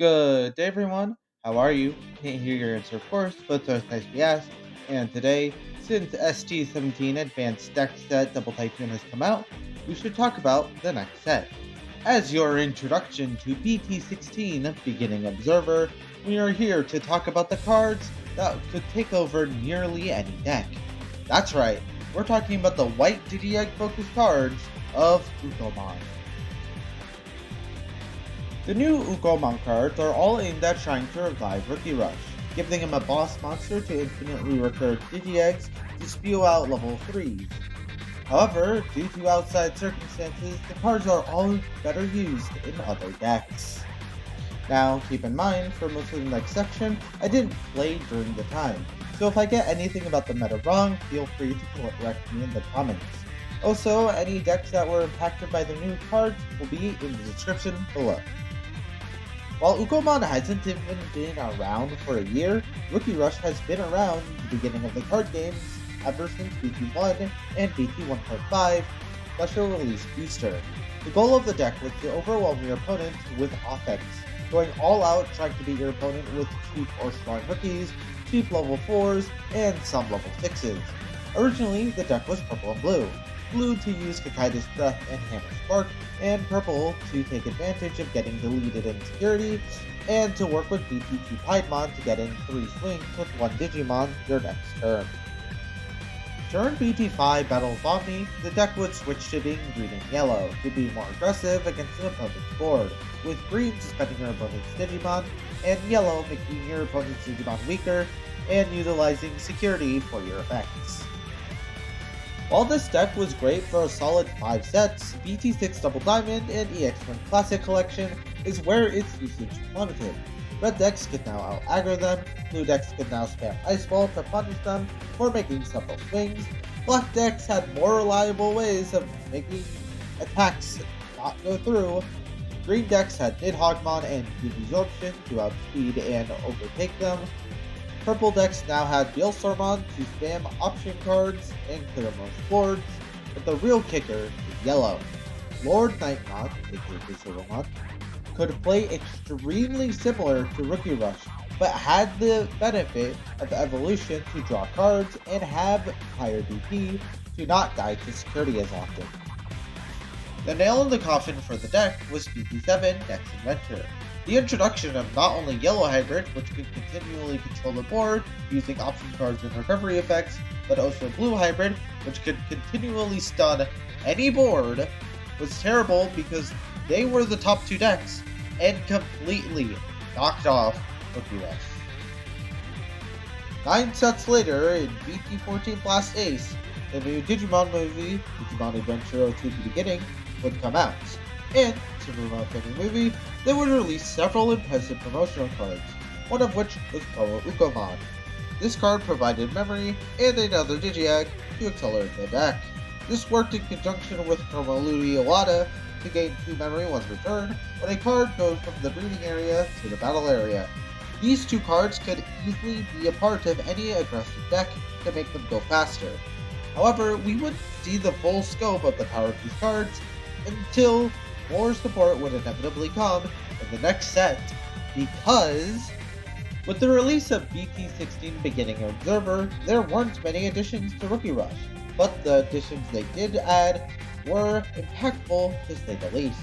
Good day, everyone. How are you? Can't hear your answer, of course, but it's always nice to be asked. And today, since ST17 Advanced Deck Set Double Typhoon has come out, we should talk about the next set. As your introduction to BT16 Beginning Observer, we are here to talk about the cards that could take over nearly any deck. That's right, we're talking about the white Digi-Egg focused cards of Ukkomon. The new Ukkomon cards are all aimed at trying to revive Rookie Rush, giving him a boss monster to infinitely recur Digi-Eggs to spew out level 3s. However, due to outside circumstances, the cards are all better used in other decks. Now, keep in mind, for most of the next section, I didn't play during the time, so if I get anything about the meta wrong, feel free to correct me in the comments. Also, any decks that were impacted by the new cards will be in the description below. While Ukkomon hasn't even been around for a year, Rookie Rush has been around the beginning of the card games ever since BT1 and BT1.5 Special Release Booster. The goal of the deck was to overwhelm your opponent with offense, going all out trying to beat your opponent with cheap or strong rookies, cheap level 4s, and some level 6s. Originally, the deck was purple and blue. Blue to use Kakaida's Breath and Hammer Spark, and purple to take advantage of getting deleted in security, and to work with BT2 Piedmon to get in 3 swings with 1 Digimon your next turn. During BT5 Battle of Omni, the deck would switch to being green and yellow to be more aggressive against an opponent's board, with green suspending your opponent's Digimon, and yellow making your opponent's Digimon weaker, and utilizing security for your effects. While this deck was great for a solid 5 sets, BT6 Double Diamond and EX1 Classic Collection is where its usage plummeted. Red decks could now out-aggro them, blue decks could now spam Ice Ball to punish them for making several swings, black decks had more reliable ways of making attacks not go through, green decks had Nidhoggmon and Cube Absorption to outspeed and overtake them, purple decks now had Beelstormon to spam option cards and clear most boards, but the real kicker is yellow. Lord Nightmon, aka Silvermon, could play extremely similar to Rookie Rush, but had the benefit of evolution to draw cards and have higher DP to not die to security as often. The nail in the coffin for the deck was BT7 Dex Adventure. The introduction of not only Yellow Hybrid, which could continually control the board using option cards and recovery effects, but also Blue Hybrid, which could continually stun any board, was terrible because they were the top 2 decks and completely knocked off Rookie Rush. 9 sets later, in BT14 Blast Ace, the new Digimon movie, Digimon Adventure 02 The Beginning, would come out. And, to promote the new movie, they would release several impressive promotional cards, one of which was Promo Ukkomon. This card provided memory and another Digi-Egg to accelerate the deck. This worked in conjunction with Promo Ludi Iwata to gain 2 memory once returned when a card goes from the breeding area to the battle area. These 2 cards could easily be a part of any aggressive deck to make them go faster. However, we wouldn't see the full scope of the power of these cards until more support would inevitably come in the next set, because with the release of BT16 Beginning Observer, there weren't many additions to Rookie Rush, but the additions they did add were impactful to say the least,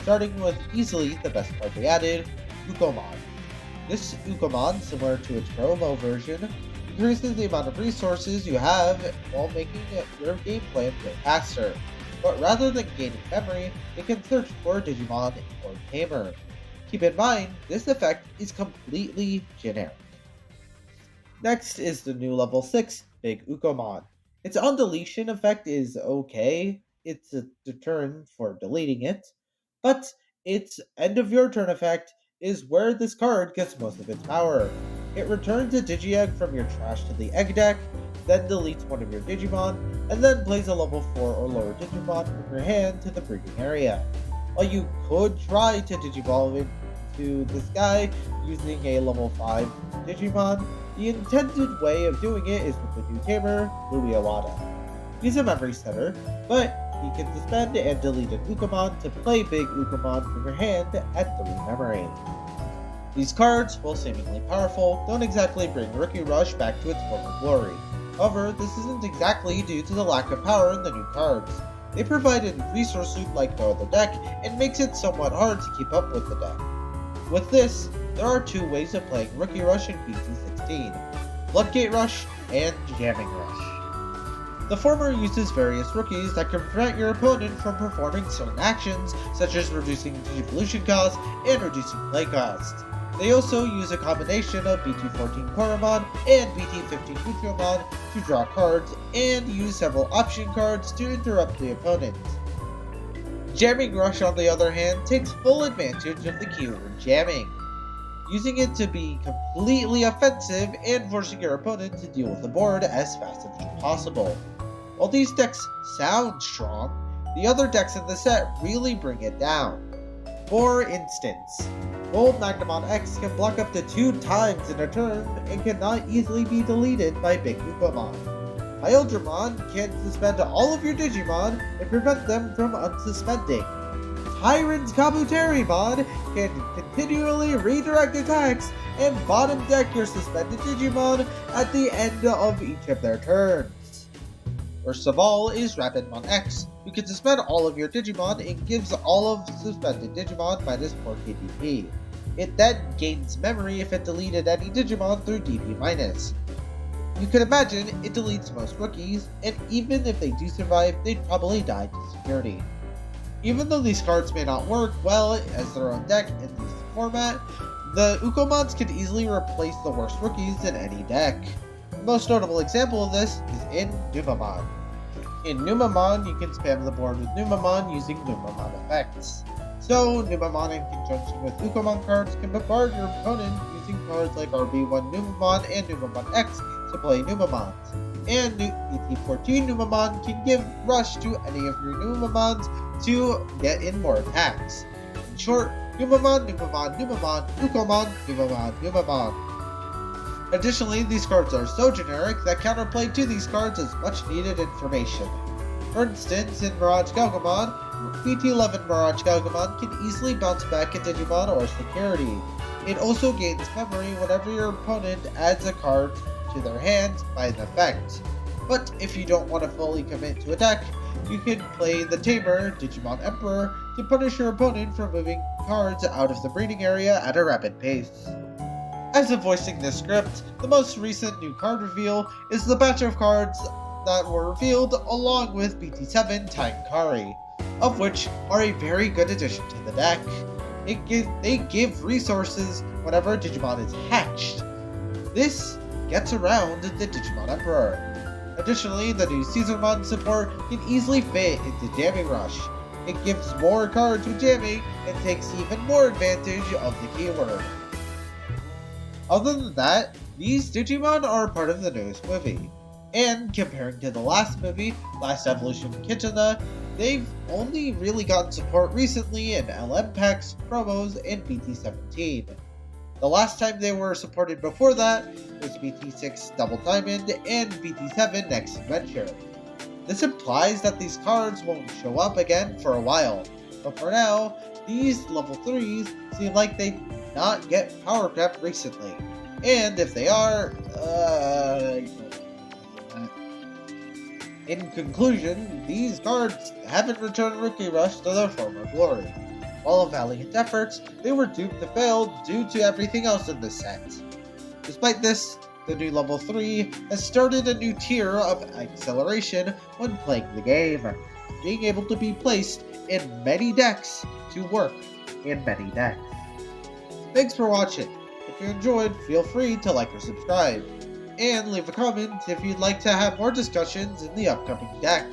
starting with easily the best card they added, Ukkomon. This Ukkomon, similar to its promo version, increases the amount of resources you have while making your game plan go faster. But rather than gaining memory, it can search for a Digimon or Tamer. Keep in mind, this effect is completely generic. Next is the new level 6 Big Ukkomon. Its undeletion effect is okay, it's a deterrent for deleting it, but its end of your turn effect is where this card gets most of its power. It returns a Digi-Egg from your trash to the egg deck, then deletes one of your Digimon, and then plays a level 4 or lower Digimon from your hand to the breeding area. While you could try to Digivolve into this guy using a level 5 Digimon, the intended way of doing it is with the new tamer, Louis Iwata. He's a memory setter, but he can suspend and delete an Ukkomon to play Big Ukkomon from your hand at 3 memory. These cards, while seemingly powerful, don't exactly bring Rookie Rush back to its former glory. However, this isn't exactly due to the lack of power in the new cards. They provide a resource loop like no other deck, and makes it somewhat hard to keep up with the deck. With this, there are two ways of playing Rookie Rush in BT16, Floodgate Rush and Jamming Rush. The former uses various rookies that can prevent your opponent from performing certain actions, such as reducing Digivolution cost and reducing play cost. They also use a combination of BT14 Koromon and BT15 Ukkomon to draw cards, and use several option cards to interrupt the opponent. Jamming Rush, on the other hand, takes full advantage of the keyword jamming, using it to be completely offensive and forcing your opponent to deal with the board as fast as possible. While these decks sound strong, the other decks in the set really bring it down. For instance, Gold Magnamon X can block up to 2 times in a turn and cannot easily be deleted by Big Ukkomon. Hyldramon can suspend all of your Digimon and prevent them from unsuspending. Tyrant's Kabuterimon can continually redirect attacks and bottom deck your suspended Digimon at the end of each of their turns. Worst of all is Rapidmon X, who can suspend all of your Digimon and gives all of the suspended Digimon -4 KDP. It then gains memory if it deleted any Digimon through DP-. You can imagine it deletes most rookies, and even if they do survive, they'd probably die to security. Even though these cards may not work well as their own deck in this format, the Ukkomons can easily replace the worst rookies in any deck. The most notable example of this is in Numamon. In Numamon, you can spam the board with Numamon using Numamon effects. So, Numamon in conjunction with Ukkomon cards can bombard your opponent using cards like RB1 Numamon and Numamon X to play Numamons. And BT14 Numamon can give Rush to any of your Numamons to get in more attacks. In short, Numamon, Numamon, Numamon, Ukkomon, Numamon, Numamon. Additionally, these cards are so generic that counterplay to these cards is much needed information. For instance, in Mirage Galgamon, BT11 Mirage Galgamon can easily bounce back a Digimon or security. It also gains memory whenever your opponent adds a card to their hand by an effect. But if you don't want to fully commit to a deck, you can play the Tamer Digimon Emperor to punish your opponent for moving cards out of the breeding area at a rapid pace. As of voicing this script, the most recent new card reveal is the batch of cards that were revealed along with BT7 Tankari, of which are a very good addition to the deck. They give resources whenever Digimon is hatched. This gets around the Digimon Emperor. Additionally, the new Caesarmon support can easily fit into Jamming Rush. It gives more cards with jamming and takes even more advantage of the keyword. Other than that, these Digimon are part of the newest movie, and comparing to the last movie, Last Evolution Kitana, they've only really gotten support recently in LM packs, promos, and BT17. The last time they were supported before that was BT6 Double Diamond and BT7 Next Adventure. This implies that these cards won't show up again for a while, but for now, these level 3s seem like they not get power crept recently, and if they are, in conclusion, these cards haven't returned Rookie Rush to their former glory. While a valiant efforts, they were doomed to fail due to everything else in this set. Despite this, the new level 3 has started a new tier of acceleration when playing the game, being able to be placed in many decks to work in many decks. Thanks for watching. If you enjoyed, feel free to like or subscribe, and leave a comment if you'd like to have more discussions in the upcoming deck.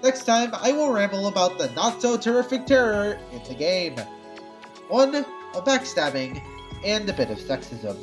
Next time, I will ramble about the not-so-terrific terror in the game. One of backstabbing and a bit of sexism.